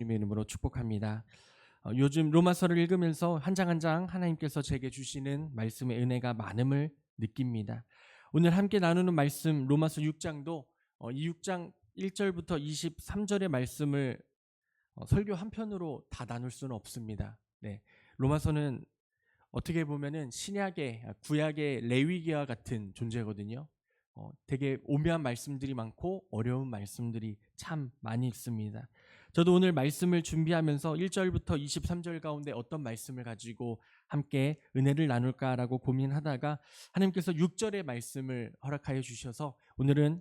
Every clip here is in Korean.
주님의 이름으로 축복합니다. 요즘 로마서를 읽으면서 한 장 한 장 하나님께서 제게 주시는 말씀의 은혜가 많음을 느낍니다. 오늘 함께 나누는 말씀 로마서 6장도 이 6장 1절부터 23절의 말씀을 설교 한 편으로 다 나눌 수는 없습니다. 네, 로마서는 어떻게 보면은 신약의 구약의 레위기와 같은 존재거든요. 되게 오묘한 말씀들이 많고 어려운 말씀들이 참 많이 있습니다. 저도 오늘 말씀을 준비하면서 1절부터 23절 가운데 어떤 말씀을 가지고 함께 은혜를 나눌까라고 고민하다가 하나님께서 6절의 말씀을 허락하여 주셔서 오늘은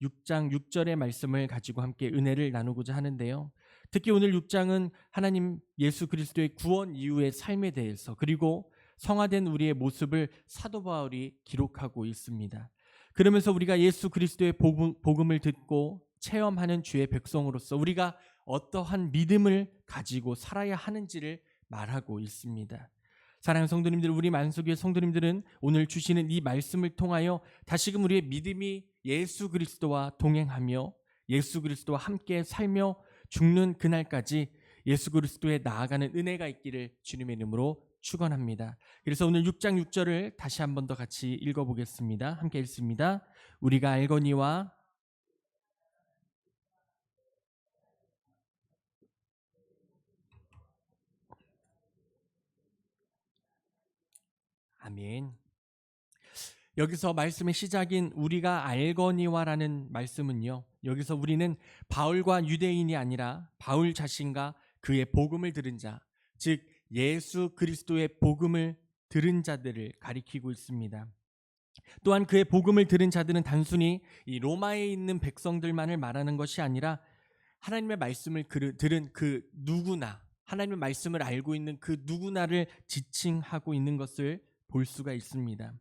6장 6절의 말씀을 가지고 함께 은혜를 나누고자 하는데요. 특히 오늘 6장은 하나님 예수 그리스도의 구원 이후의 삶에 대해서 그리고 성화된 우리의 모습을 사도 바울이 기록하고 있습니다. 그러면서 우리가 예수 그리스도의 복음을 듣고 체험하는 주의 백성으로서 우리가 어떠한 믿음을 가지고 살아야 하는지를 말하고 있습니다. 사랑하는 성도님들, 우리 만수교회 성도님들은 오늘 주시는 이 말씀을 통하여 다시금 우리의 믿음이 예수 그리스도와 동행하며 예수 그리스도와 함께 살며 죽는 그날까지 예수 그리스도에 나아가는 은혜가 있기를 주님의 이름으로 축원합니다. 그래서 오늘 6장 6절을 다시 한 번 더 같이 읽어보겠습니다. 함께 읽습니다. 우리가 알거니와 아멘. 여기서 말씀의 시작인 우리가 알거니와라는 말씀은요, 여기서 우리는 바울과 유대인이 아니라 바울 자신과 그의 복음을 들은 자, 즉 예수 그리스도의 복음을 들은 자들을 가리키고 있습니다. 또한 그의 복음을 들은 자들은 단순히 이 로마에 있는 백성들만을 말하는 것이 아니라 하나님의 말씀을 들은 그 누구나, 하나님의 말씀을 알고 있는 그 누구나를 지칭하고 있는 것을 볼 수가 있습니다.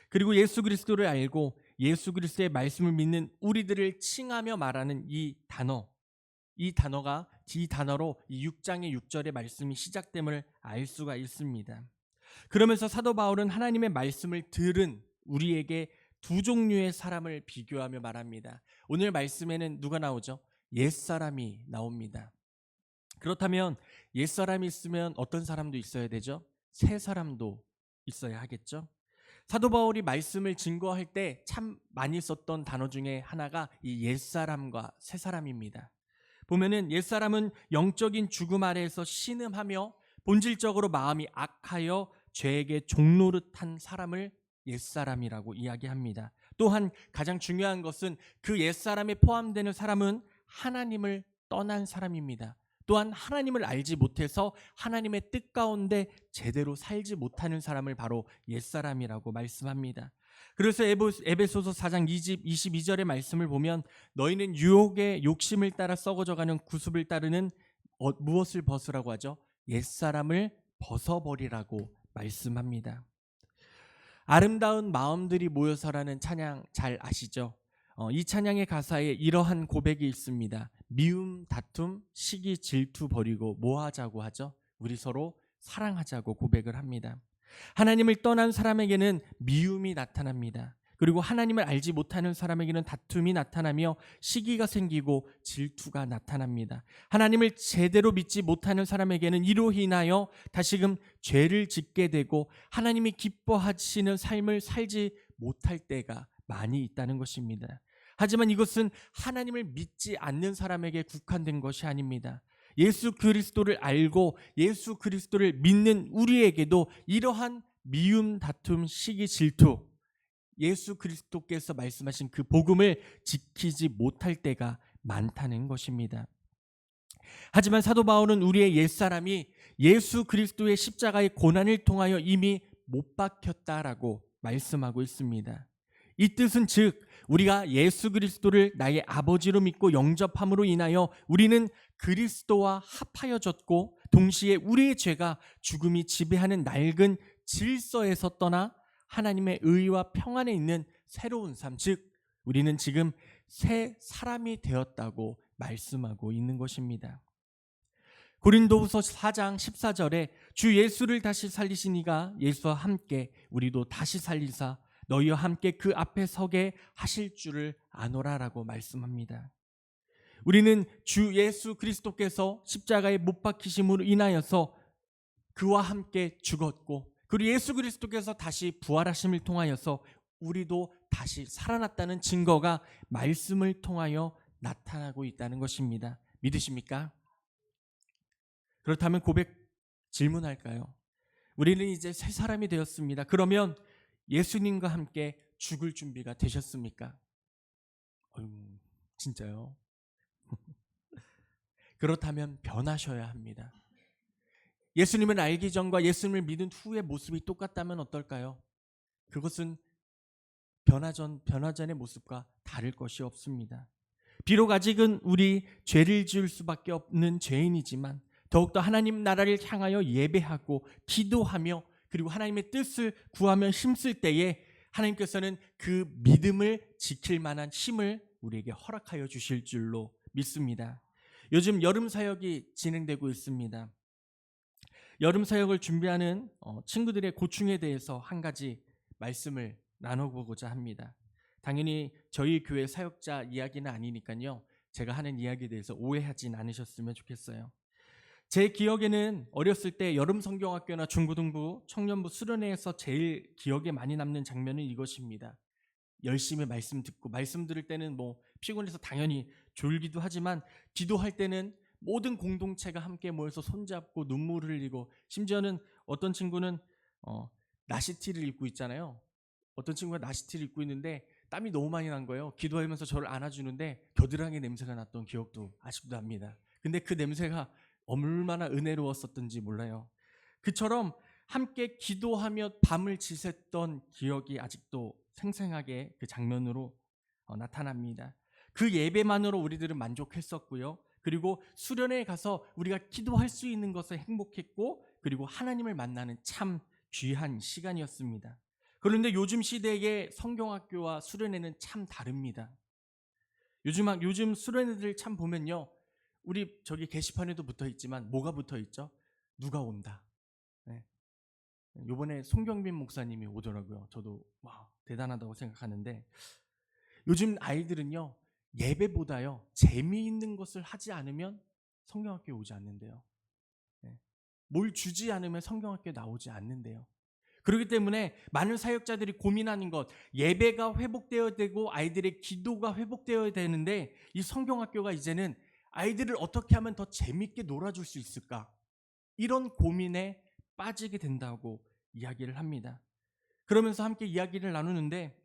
그리고 예수 그리스도를 알고 예수 그리스도의 말씀을 믿는 우리들을 칭하며 말하는 이 단어로 이 6장의 6절의 말씀이 시작됨을 알 수가 있습니다. 그러면서 사도 바울은 하나님의 말씀을 들은 우리에게 두 종류의 사람을 비교하며 말합니다. 오늘 말씀에는 누가 나오죠? 옛사람이 나옵니다. 그렇다면 옛사람이 있으면 어떤 사람도 있어야 되죠? 새 사람도 있어야 하겠죠? 사도 바울이 말씀을 증거할 때 참 많이 썼던 단어 중에 하나가 이 옛사람과 새사람입니다. 보면은 옛사람은 영적인 죽음 아래에서 신음하며 본질적으로 마음이 악하여 죄에게 종노릇한 사람을 옛사람이라고 이야기합니다. 또한 가장 중요한 것은 그 옛사람에 포함되는 사람은 하나님을 떠난 사람입니다. 또한 하나님을 알지 못해서 하나님의 뜻 가운데 제대로 살지 못하는 사람을 바로 옛사람이라고 말씀합니다. 그래서 에베소서 4장 22절의 말씀을 보면 너희는 유혹의 욕심을 따라 썩어져가는 구습을 따르는 무엇을 벗으라고 하죠? 옛사람을 벗어버리라고 말씀합니다. 아름다운 마음들이 모여서라는 찬양 잘 아시죠? 이 찬양의 가사에 이러한 고백이 있습니다. 미움, 다툼, 시기, 질투 버리고 뭐 하자고 하죠? 우리 서로 사랑하자고 고백을 합니다. 하나님을 떠난 사람에게는 미움이 나타납니다. 그리고 하나님을 알지 못하는 사람에게는 다툼이 나타나며 시기가 생기고 질투가 나타납니다. 하나님을 제대로 믿지 못하는 사람에게는 이로 인하여 다시금 죄를 짓게 되고 하나님이 기뻐하시는 삶을 살지 못할 때가 많이 있다는 것입니다. 하지만 이것은 하나님을 믿지 않는 사람에게 국한된 것이 아닙니다. 예수 그리스도를 알고 예수 그리스도를 믿는 우리에게도 이러한 미움, 다툼, 시기, 질투, 예수 그리스도께서 말씀하신 그 복음을 지키지 못할 때가 많다는 것입니다. 하지만 사도 바울은 우리의 옛사람이 예수 그리스도의 십자가의 고난을 통하여 이미 못 박혔다라고 말씀하고 있습니다. 이 뜻은 즉 우리가 예수 그리스도를 나의 아버지로 믿고 영접함으로 인하여 우리는 그리스도와 합하여졌고 동시에 우리의 죄가 죽음이 지배하는 낡은 질서에서 떠나 하나님의 의와 평안에 있는 새로운 삶, 즉 우리는 지금 새 사람이 되었다고 말씀하고 있는 것입니다. 고린도후서 4장 14절에 주 예수를 다시 살리신 이가 예수와 함께 우리도 다시 살리사 너희와 함께 그 앞에 서게 하실 줄을 아노라라고 말씀합니다. 우리는 주 예수 그리스도께서 십자가에 못 박히심으로 인하여서 그와 함께 죽었고, 그리고 예수 그리스도께서 다시 부활하심을 통하여서 우리도 다시 살아났다는 증거가 말씀을 통하여 나타나고 있다는 것입니다. 믿으십니까? 그렇다면 질문할까요? 우리는 이제 새 사람이 되었습니다. 그러면 예수님과 함께 죽을 준비가 되셨습니까? 진짜요? 그렇다면 변하셔야 합니다. 예수님을 알기 전과 예수님을 믿은 후의 모습이 똑같다면 어떨까요? 그것은 변화전의 모습과 다를 것이 없습니다. 비록 아직은 우리 죄를 지을 수밖에 없는 죄인이지만 더욱더 하나님 나라를 향하여 예배하고 기도하며 그리고 하나님의 뜻을 구하며 힘쓸 때에 하나님께서는 그 믿음을 지킬 만한 힘을 우리에게 허락하여 주실 줄로 믿습니다. 요즘 여름 사역이 진행되고 있습니다. 여름 사역을 준비하는 친구들의 고충에 대해서 한 가지 말씀을 나눠보고자 합니다. 당연히 저희 교회 사역자 이야기는 아니니까요. 제가 하는 이야기에 대해서 오해하진 않으셨으면 좋겠어요. 제 기억에는 어렸을 때 여름 성경학교나 중고등부, 청년부 수련회에서 제일 기억에 많이 남는 장면은 이것입니다. 열심히 말씀 듣고 말씀 들을 때는 피곤해서 당연히 졸기도 하지만 기도할 때는 모든 공동체가 함께 모여서 손잡고 눈물을 흘리고, 심지어는 어떤 친구는 나시티를 입고 있잖아요. 어떤 친구가 나시티를 입고 있는데 땀이 너무 많이 난 거예요. 기도하면서 저를 안아주는데 겨드랑이 냄새가 났던 기억도 아직도 납니다. 근데 그 냄새가 얼마나 은혜로웠었던지 몰라요. 그처럼 함께 기도하며 밤을 지샜던 기억이 아직도 생생하게 그 장면으로 나타납니다. 그 예배만으로 우리들은 만족했었고요. 그리고 수련회에 가서 우리가 기도할 수 있는 것에 행복했고, 그리고 하나님을 만나는 참 귀한 시간이었습니다. 그런데 요즘 시대의 성경학교와 수련회는 참 다릅니다. 요즘 수련회들 참 보면요, 우리 저기 게시판에도 붙어 있지만 뭐가 붙어 있죠? 누가 온다. 네. 요번에 송경빈 목사님이 오더라고요. 저도 대단하다고 생각하는데, 요즘 아이들은요, 예배보다요 재미있는 것을 하지 않으면 성경학교에 오지 않는데요. 네. 뭘 주지 않으면 성경학교에 나오지 않는데요. 그렇기 때문에 많은 사역자들이 고민하는 것, 예배가 회복되어야 되고 아이들의 기도가 회복되어야 되는데, 이 성경학교가 이제는 아이들을 어떻게 하면 더 재밌게 놀아줄 수 있을까? 이런 고민에 빠지게 된다고 이야기를 합니다. 그러면서 함께 이야기를 나누는데,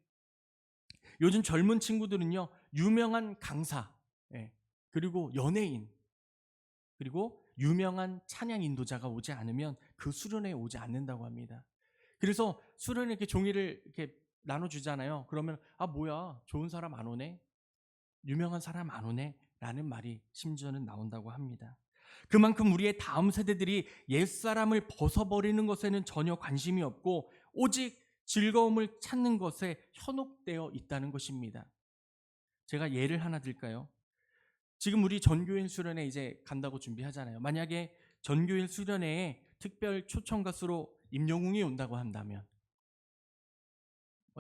요즘 젊은 친구들은요, 유명한 강사, 그리고 연예인, 그리고 유명한 찬양 인도자가 오지 않으면 그 수련회에 오지 않는다고 합니다. 그래서 수련회 이렇게 종이를 이렇게 나눠주잖아요. 그러면 뭐야, 좋은 사람 안 오네, 유명한 사람 안 오네 라는 말이 심지어는 나온다고 합니다. 그만큼 우리의 다음 세대들이 옛사람을 벗어버리는 것에는 전혀 관심이 없고 오직 즐거움을 찾는 것에 현혹되어 있다는 것입니다. 제가 예를 하나 들까요? 지금 우리 전교인 수련회 이제 간다고 준비하잖아요. 만약에 전교인 수련회에 특별 초청 가수로 임영웅이 온다고 한다면,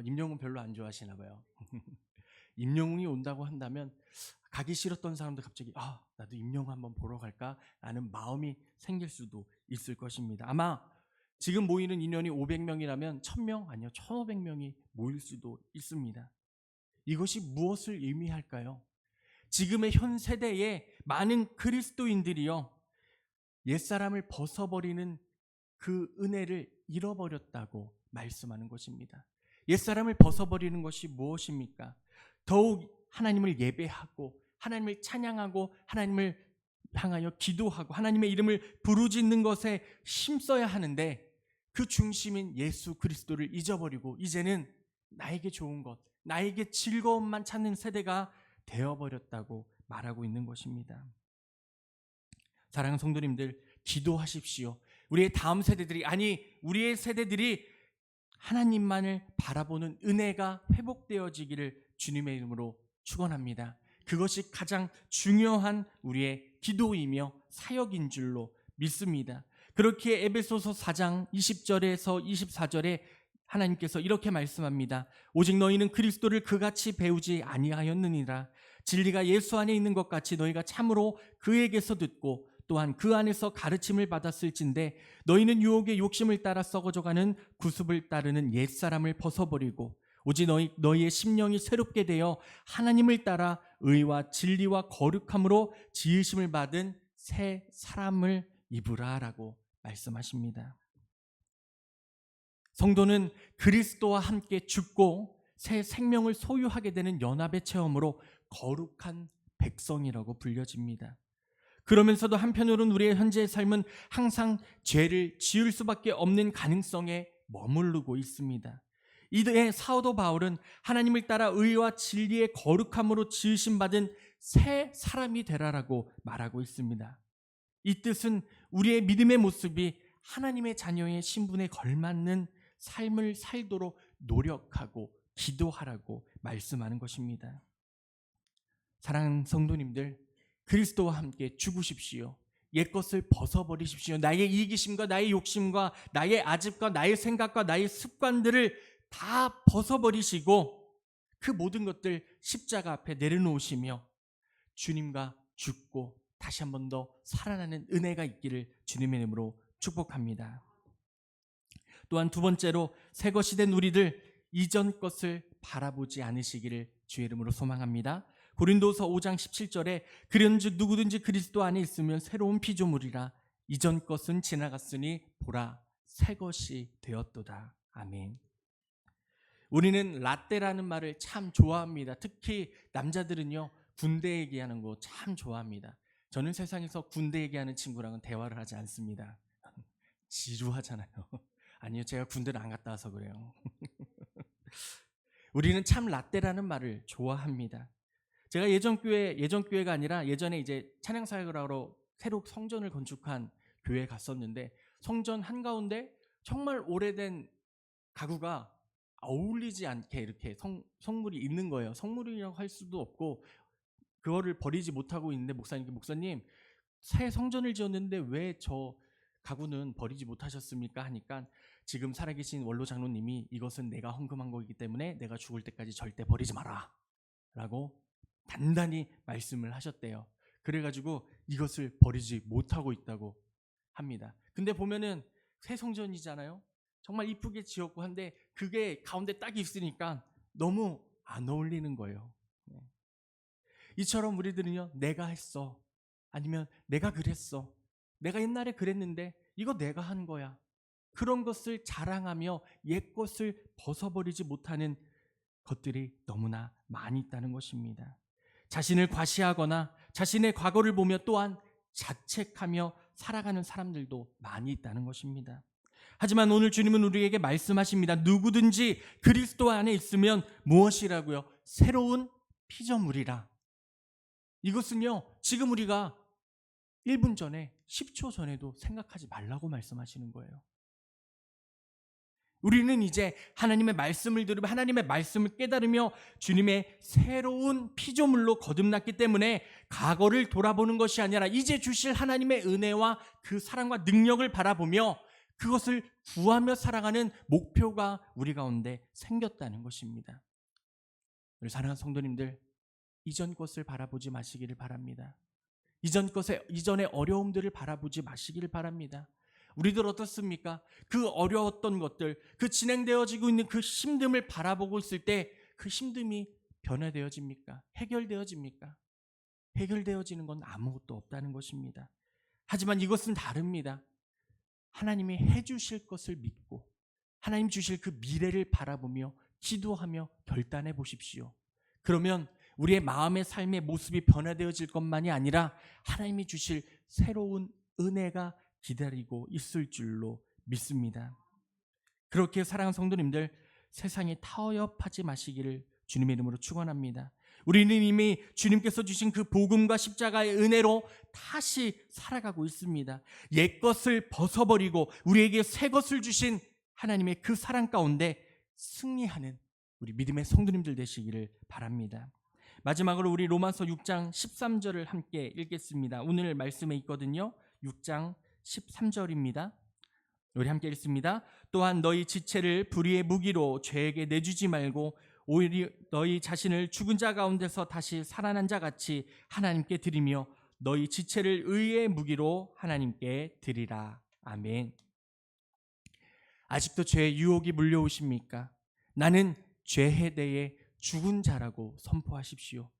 임영웅 별로 안 좋아하시나 봐요. 임영웅이 온다고 한다면 가기 싫었던 사람도 갑자기 나도 임영웅 한번 보러 갈까? 라는 마음이 생길 수도 있을 것입니다. 아마 지금 모이는 인원이 500명이라면 1000명 아니요 1500명이 모일 수도 있습니다. 이것이 무엇을 의미할까요? 지금의 현 세대에 많은 그리스도인들이요, 옛사람을 벗어버리는 그 은혜를 잃어버렸다고 말씀하는 것입니다. 옛사람을 벗어버리는 것이 무엇입니까? 더욱 하나님을 예배하고 하나님을 찬양하고 하나님을 향하여 기도하고 하나님의 이름을 부르짖는 것에 힘써야 하는데, 그 중심인 예수 그리스도를 잊어버리고 이제는 나에게 좋은 것, 나에게 즐거움만 찾는 세대가 되어버렸다고 말하고 있는 것입니다. 사랑하는 성도님들, 기도하십시오. 우리의 다음 세대들이, 우리의 세대들이 하나님만을 바라보는 은혜가 회복되어지기를 주님의 이름으로 축원합니다. 그것이 가장 중요한 우리의 기도이며 사역인 줄로 믿습니다. 그렇게 에베소서 4장 20절에서 24절에 하나님께서 이렇게 말씀합니다. 오직 너희는 그리스도를 그같이 배우지 아니하였느니라. 진리가 예수 안에 있는 것 같이 너희가 참으로 그에게서 듣고 또한 그 안에서 가르침을 받았을진데 너희는 유혹의 욕심을 따라 썩어져가는 구습을 따르는 옛사람을 벗어버리고 오직 너희의 심령이 새롭게 되어 하나님을 따라 의와 진리와 거룩함으로 지으심을 받은 새 사람을 입으라라고 말씀하십니다. 성도는 그리스도와 함께 죽고 새 생명을 소유하게 되는 연합의 체험으로 거룩한 백성이라고 불려집니다. 그러면서도 한편으로는 우리의 현재의 삶은 항상 죄를 지을 수밖에 없는 가능성에 머무르고 있습니다. 이때 사도 바울은 하나님을 따라 의와 진리의 거룩함으로 지으심 받은 새 사람이 되라라고 말하고 있습니다. 이 뜻은 우리의 믿음의 모습이 하나님의 자녀의 신분에 걸맞는 삶을 살도록 노력하고 기도하라고 말씀하는 것입니다. 사랑하는 성도님들, 그리스도와 함께 죽으십시오. 옛것을 벗어버리십시오. 나의 이기심과 나의 욕심과 나의 아집과 나의 생각과 나의 습관들을 다 벗어버리시고 그 모든 것들 십자가 앞에 내려놓으시며 주님과 죽고 다시 한 번 더 살아나는 은혜가 있기를 주님의 이름으로 축복합니다. 또한 두 번째로 새 것이 된 우리들 이전 것을 바라보지 않으시기를 주의 이름으로 소망합니다. 고린도서 5장 17절에 그런즉 누구든지 그리스도 안에 있으면 새로운 피조물이라 이전 것은 지나갔으니 보라 새 것이 되었도다. 아멘. 우리는 라떼라는 말을 참 좋아합니다. 특히 남자들은요 군대 얘기하는 거 참 좋아합니다. 저는 세상에서 군대 얘기하는 친구랑은 대화를 하지 않습니다. 지루하잖아요. 아니요, 제가 군대를 안 갔다 와서 그래요. 우리는 참 라떼라는 말을 좋아합니다. 제가 예전 교회가 아니라 예전에 이제 찬양 사역을 하러 새로 성전을 건축한 교회에 갔었는데 성전 한가운데 정말 오래된 가구가 어울리지 않게 이렇게 성물이 있는 거예요. 성물이라고 할 수도 없고 그거를 버리지 못하고 있는데 목사님 새 성전을 지었는데 왜 저 가구는 버리지 못하셨습니까? 하니까 지금 살아계신 원로 장로님이 이것은 내가 헌금한 거기 때문에 내가 죽을 때까지 절대 버리지 마라 라고 단단히 말씀을 하셨대요. 그래가지고 이것을 버리지 못하고 있다고 합니다. 근데 보면은 새 성전이잖아요. 정말 이쁘게 지었고 한데 그게 가운데 딱 있으니까 너무 안 어울리는 거예요. 이처럼 우리들은요 내가 했어 아니면 내가 그랬어 내가 옛날에 그랬는데 이거 내가 한 거야 그런 것을 자랑하며 옛 것을 벗어버리지 못하는 것들이 너무나 많이 있다는 것입니다. 자신을 과시하거나 자신의 과거를 보며 또한 자책하며 살아가는 사람들도 많이 있다는 것입니다. 하지만 오늘 주님은 우리에게 말씀하십니다. 누구든지 그리스도 안에 있으면 무엇이라고요? 새로운 피조물이라. 이것은요 지금 우리가 1분 전에 10초 전에도 생각하지 말라고 말씀하시는 거예요. 우리는 이제 하나님의 말씀을 들으며 하나님의 말씀을 깨달으며 주님의 새로운 피조물로 거듭났기 때문에 과거를 돌아보는 것이 아니라 이제 주실 하나님의 은혜와 그 사랑과 능력을 바라보며 그것을 구하며 살아가는 목표가 우리 가운데 생겼다는 것입니다. 우리 사랑하는 성도님들, 이전 것을 바라보지 마시기를 바랍니다. 이전의 어려움들을 바라보지 마시기를 바랍니다. 우리들 어떻습니까? 그 어려웠던 것들, 그 진행되어지고 있는 그 힘듦을 바라보고 있을 때 그 힘듦이 변화되어집니까? 해결되어집니까? 해결되어지는 건 아무것도 없다는 것입니다. 하지만 이것은 다릅니다. 하나님이 해주실 것을 믿고 하나님 주실 그 미래를 바라보며 기도하며 결단해 보십시오. 그러면 우리의 마음의 삶의 모습이 변화되어질 것만이 아니라 하나님이 주실 새로운 은혜가 기다리고 있을 줄로 믿습니다. 그렇게 사랑하는 성도님들, 세상에 타협하지 마시기를 주님의 이름으로 축원합니다. 우리는 이미 주님께서 주신 그 복음과 십자가의 은혜로 다시 살아가고 있습니다. 옛것을 벗어버리고 우리에게 새 것을 주신 하나님의 그 사랑 가운데 승리하는 우리 믿음의 성도님들 되시기를 바랍니다. 마지막으로 우리 로마서 6장 13절을 함께 읽겠습니다. 오늘 말씀에 있거든요. 6장 13절입니다. 우리 함께 읽습니다. 또한 너희 지체를 불의의 무기로 죄에게 내주지 말고 오히려 너희 자신을 죽은 자 가운데서 다시 살아난 자 같이 하나님께 드리며 너희 지체를 의의 무기로 하나님께 드리라. 아멘. 아직도 죄의 유혹이 물려오십니까? 나는 죄에 대해 죽은 자라고 선포하십시오.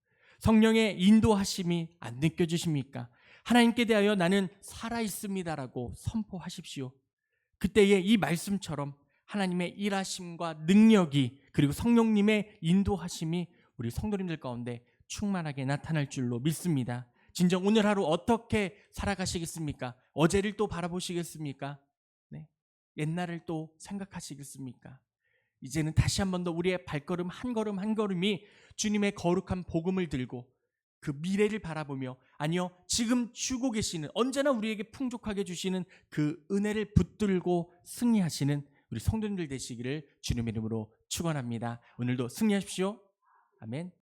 성령의 인도하심이 안 느껴지십니까? 하나님께 대하여 나는 살아있습니다라고 선포하십시오. 그때에 이 말씀처럼 하나님의 일하심과 능력이 그리고 성령님의 인도하심이 우리 성도님들 가운데 충만하게 나타날 줄로 믿습니다. 진정 오늘 하루 어떻게 살아가시겠습니까? 어제를 또 바라보시겠습니까? 네. 옛날을 또 생각하시겠습니까? 이제는 다시 한 번 더 우리의 발걸음 한 걸음 한 걸음이 주님의 거룩한 복음을 들고 그 미래를 바라보며, 아니요, 지금 주고 계시는, 언제나 우리에게 풍족하게 주시는 그 은혜를 붙들고 승리하시는 우리 성도님들 되시기를 주님의 이름으로 축원합니다. 오늘도 승리하십시오. 아멘.